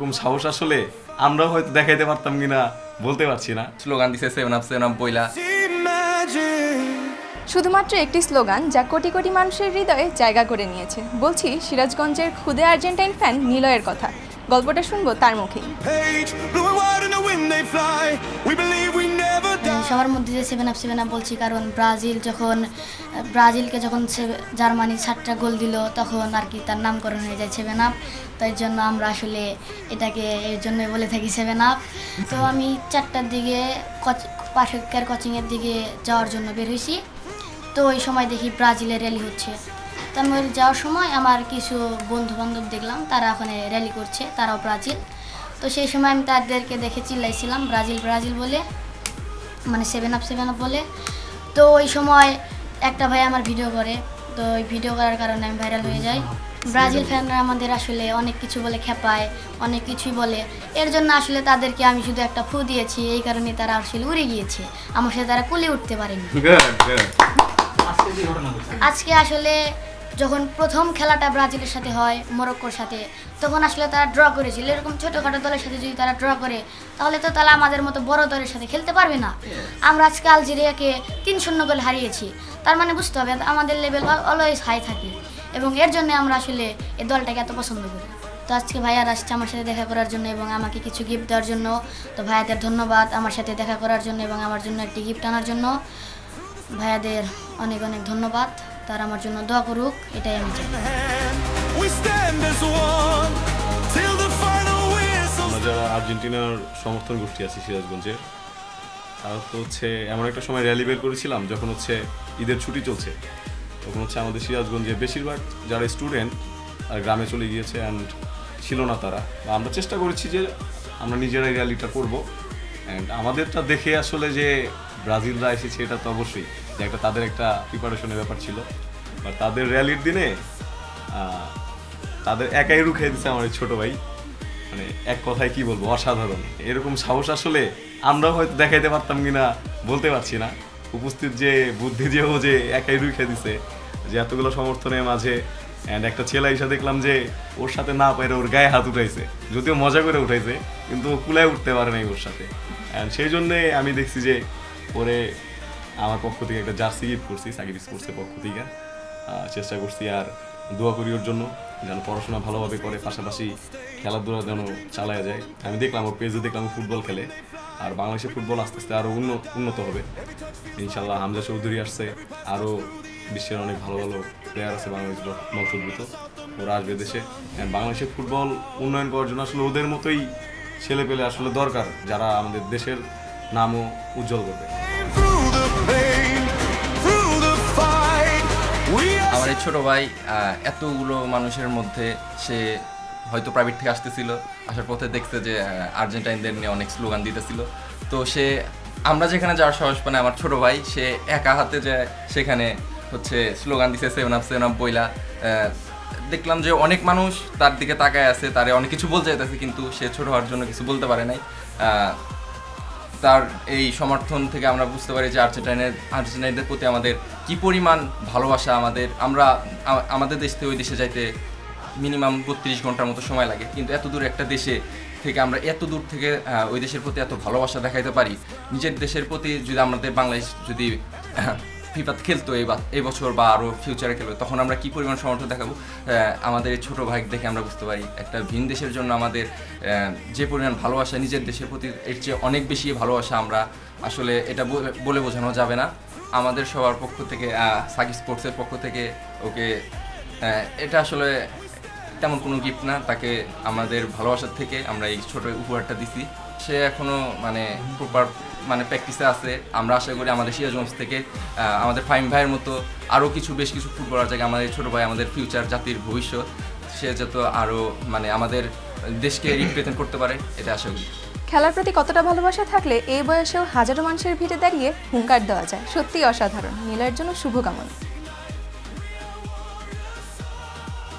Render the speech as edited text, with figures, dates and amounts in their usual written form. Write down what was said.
এরকম সাহস আসলে আমরাও হয়তো দেখাইতে পারতাম কিনা বলতে পারছি না। স্লোগান দিছে 7 আপ বইলা। শুধুমাত্র একটি স্লোগান যা কোটি কোটি মানুষের হৃদয়ে জায়গা করে নিয়েছে। বলছি সিরাজগঞ্জের ক্ষুদে আর্জেন্টাইন ফ্যান নিলয়ের কথা। গল্পটা শুনবো তার মুখেই। সবার মধ্যে যে 7 আপ বলছি, কারণ ব্রাজিলকে যখন জার্মানি 7টা গোল দিল তখন আর কি তার নামকরণ হয়ে যায় 7 আপ। তাই জন্য আমরা আসলে এটাকে এর জন্যই বলে থাকি 7 আপ। তো আমি 4টার দিকে পাশের কোচিংয়ের দিকে যাওয়ার জন্য বের হয়েছি। তো ওই সময় দেখি ব্রাজিলের র্যালি হচ্ছে। তো আমি যাওয়ার সময় আমার কিছু বন্ধু বান্ধব দেখলাম, তারা ওখানে র্যালি করছে, তারাও ব্রাজিল। তো সেই সময় আমি তাদেরকে দেখে চিল্লাইছিলাম ব্রাজিল ব্রাজিল বলে, মানে 7 আপ বলে। তো ওই সময় একটা ভাই আমার ভিডিও করে, তো ওই ভিডিও করার কারণে আমি ভাইরাল হয়ে যাই। ব্রাজিল ফ্যানরা আমাদের আসলে অনেক কিছু বলে খেপায়, অনেক কিছুই বলে। এর জন্য আসলে তাদেরকে আমি শুধু একটা ফু দিয়েছি, এই কারণে তারা আসলে উড়ে গিয়েছে, আমার সাথে তারা কুলে উঠতে পারেনি। আজকে আসলে যখন প্রথম খেলাটা ব্রাজিলের সাথে হয় মরক্কোর সাথে, তখন আসলে তারা ড্র করেছিল। এরকম ছোটোখাটো দলের সাথে যদি তারা ড্র করে, তাহলে তো তারা আমাদের মতো বড় দলের সাথে খেলতে পারবে না। আমরা আজকে আলজেরিয়াকে 3-0 গোলে হারিয়েছি, তার মানে বুঝতে হবে আমাদের লেভেল অলওয়েজ হাই থাকে, এবং এর জন্য আমরা আসলে এই দলটাকে এত পছন্দ করি। তো আজকে ভাইয়ার আসছে আমার সাথে দেখা করার জন্য এবং আমাকে কিছু গিফট দেওয়ার জন্য। তো ভাইয়াদের ধন্যবাদ আমার সাথে দেখা করার জন্য এবং আমার জন্য একটি গিফট আনার জন্য। ভাইয়াদের অনেক অনেক ধন্যবাদ, তারা আমার জন্য দোয়া করুক, এটাই আমি চাই। আমরা যারা আর্জেন্টিনার সমর্থন গোষ্ঠী আছি সিরাজগঞ্জের, তারা তো এমন একটা সময় র্যালি বের করেছিলাম যখন ঈদের ছুটি চলছে। তখন আমাদের সিরাজগঞ্জে বেশিরভাগ যারা স্টুডেন্ট আর গ্রামে চলে গিয়েছে, অ্যান্ড ছিল না তারা। আমরা চেষ্টা করেছি যে আমরা নিজেরাই র্যালিটা করব। অ্যান্ড আমাদেরটা দেখে আসলে যে ব্রাজিলরা এসেছে, এটা তো অবশ্যই যে তাদের একটা প্রিপারেশনের ব্যাপার ছিল। বা তাদের র্যালির দিনে তাদের একাই রুখে দিচ্ছে আমার ছোটো ভাই। মানে এক কথায় কি বলবো, অসাধারণ। এরকম সাহস আসলে আমরাও হয়তো দেখাইতে পারতাম কিনা বলতে পারছি না। উপস্থিত যে বুদ্ধি যে ও যে একাই রুখে দিছে, যে এতগুলো সমর্থনের মাঝে। অ্যান্ড একটা ছেলে এসে দেখলাম যে ওর সাথে না পেরে ওর গায়ে হাত উঠাইছে, যদিও মজা করে উঠাইছে, কিন্তু ও কুলায় উঠতে পারে নাই ওর সাথে। অ্যান্ড সেই জন্যে আমি দেখছি যে পরে আমার পক্ষ থেকে একটা জার্সি গিফট করছি সাকিব স্পোর্টসের পক্ষ থেকে। চেষ্টা করছি আর দোয়া করি ওর জন্য, যেন পড়াশোনা ভালোভাবে করে, পাশাপাশি খেলাধুলা যেন চালায়া যায়। আমি দেখলাম ওর পেজে দেখলাম ফুটবল খেলে, আর বাংলাদেশের ফুটবল আস্তে আস্তে আরও উন্নত হবে ইনশাল্লাহ। হামজা চৌধুরী আসছে, আরও বিশ্বের অনেক ভালো ভালো প্লেয়ার আছে বাংলাদেশ বংশোদ্ভূত, ওরা আসবে দেশে। বাংলাদেশের ফুটবল উন্নয়ন করার জন্য আসলে ওদের মতোই ছেলে পেলে আসলে দরকার, যারা আমাদের দেশের নামও উজ্জ্বল করবে। আমার এই ছোটো ভাই এতগুলো মানুষের মধ্যে সে হয়তো প্রাইভেট থেকে আসতেছিল, আসার পথে দেখছে যে আর্জেন্টাইনদের নিয়ে অনেক স্লোগান দিতেছিল। তো আমরা যেখানে যাওয়ার সাহস পাই না, আমার ছোটো ভাই সে একা হাতে যায়, সেখানে স্লোগান দিছে 7 আপ বইলা। দেখলাম যে অনেক মানুষ তার দিকে তাকায় আছে, তারে অনেক কিছু বলতে চাইতেছে, কিন্তু সে ছোট হওয়ার জন্য কিছু বলতে পারে নাই। তার এই সমর্থন থেকে আমরা বুঝতে পারি যে আর্জেন্টাইনদের প্রতি আমাদের কি পরিমাণ ভালোবাসা। আমাদের দেশ থেকে ওই দেশে যাইতে মিনিমাম 32 ঘন্টার মতো সময় লাগে, কিন্তু এত দূর একটা দেশে থেকে আমরা এত দূর থেকে ওই দেশের প্রতি এত ভালোবাসা দেখাইতে পারি। নিজের দেশের প্রতি যদি আমাদের বাংলাদেশ যদি ফিফাতে খেলতো এই বছর বা আরও ফিউচারে খেলবে, তখন আমরা কী পরিমাণ সমর্থন দেখাবো। আমাদের এই ছোটো ভাই দেখে আমরা বুঝতে পারি একটা ভিন দেশের জন্য আমাদের যে পরিমাণ ভালোবাসা, নিজের দেশের প্রতি এর চেয়ে অনেক বেশি ভালোবাসা। আমরা আসলে এটা বলে বোঝানো যাবে না। আমাদের সবার পক্ষ থেকে, সাকিব স্পোর্টসের পক্ষ থেকে ওকে এটা আসলে তেমন কোনো গিফট না, তাকে আমাদের ভালোবাসার থেকে আমরা এই ছোটো উপহারটা দিছি। সে এখনও প্রপার প্র্যাকটিসে আছে। আমরা আশা করি আমাদের সিরাজগঞ্জ থেকে আমাদের ফাহিম ভাইয়ের মতো আরও বেশ কিছু ফুটবলার জায়গায় আমাদের ছোটো ভাই আমাদের ফিউচার, জাতির ভবিষ্যৎ, সে যত আরও আমাদের দেশকে রিপ্রেজেন্ট করতে পারে, এটা আশা করি। খেলার প্রতি কতটা ভালোবাসা থাকলে এই বয়সেও হাজারো মানুষের ভিড়ে দাঁড়িয়ে হুঙ্কার দেওয়া যায়, সত্যিই অসাধারণ। নীলার জন্য শুভকামনা।